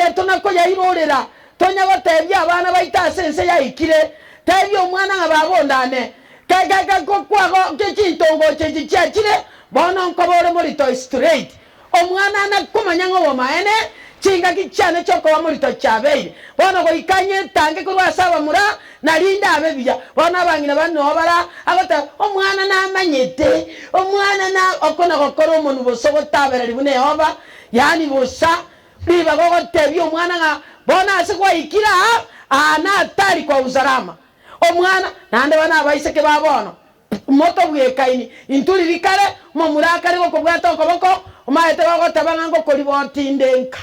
geto nako yairorera tonya gotebia abana baita sense yaikire tebia omwana nga babondane kaka kokwago kekintongo chechichire bono nkobore muri Toy Straight omwana nakumanya ngo maene chinga kichane choko wa muri to chabeire bono go ikanye tange kurwa saba mura nalinda abebya bono abangina banobara agota omwana namanyete omwana na okona gokoro umuntu bosogo tabera libune yoba yani bosa biba gogo tebya omwana nga bono asikwa ikira ana atari kwa uzarama omwana nande bana abaiseke babono moto bwekaini inturi bikare mo murakare go kubwato koboko umaete gogo tabanga ngo koli botindenka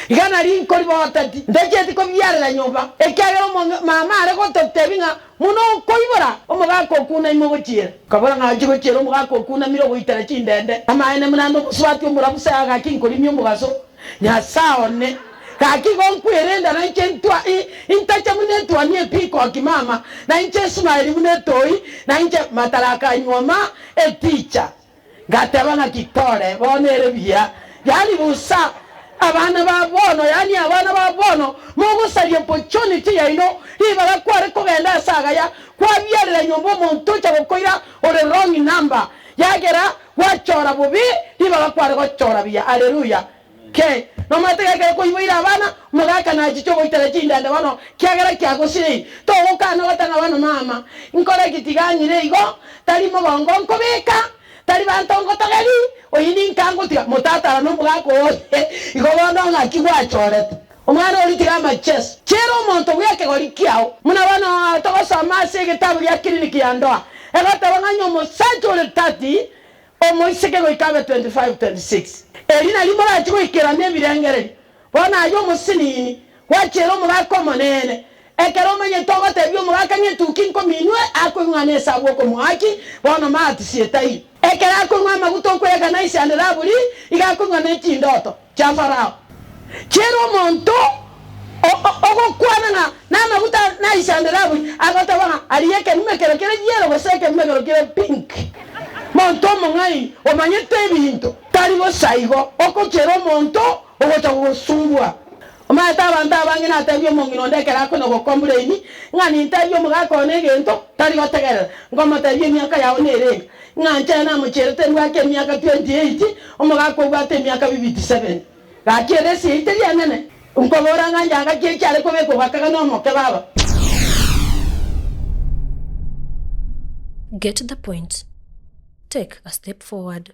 igana rinko libotati ndeketi ko byarira nyumba ekagero mama are ko totebinga muno koibora omugako kuna imogokira kabora ngaji gokira omugako kuna miro goitara chindende amaene munando swati omurabusa aga kinkoli myumugaso nya saone kaki gonkwerenda na ntwa intacha munetwa ni epiko akimama na nche smile munetoi na nche mataraka nyoma eticha gatabana kitore bonere bia yani busa abana babono yani abana babono mugusalie opportunity ya ino ibara kware kogenda saga ya kwabyarira nyombo muntu cyo gukoira ore wrong number yagera wachora bubi ibara kware gochora bia haleluya ke no matega ko ibira abana mugaka na chicho goitara chindande bano kyagera kyagosiri to ukana watana bano mama nkore kitiganyire igo tari mugongo nkobeka tari bantongo tagari oyini nkango tiga mutata no mugako igo bono ngakigwa chorete omwana oli tiga ma chess chero monto yake gori kiao muna bana to sama se gitabu ya kliniki ya ndoa egata banganyo mo sancho le tati o mo iseke go ikabe 25 26 elina limora chiko ikera ne birengere bona ayo musinini wachero mugako monene ekero menye togo tebyo mugaka nyetuki nko minwe ako ngane sabo ko mwaki bona mati sietai ekera ko ngama guto ko ega naisi andarabuli igako ngane chindoto cha farao chero monto ogo kwana na maguta naisi andarabuli agota bana aliyeke mmekero kere yero goseke mmekero kere pink monto mongai o manyete binto tari bo saigo oko chero monto ogo tago sumbwa omata banda bangina tabyo mongino ndekera ko no gokombreni ngani tabyo mugako negento tari gotegera ngoma tabyo myaka yawo nere nganje na mucherete ngwake myaka 28 omugako gwate myaka 27 gakere si iteli anene unkobora nganja ngake cyale ko beko bakaga no moke baba. Get the point. Take a step forward.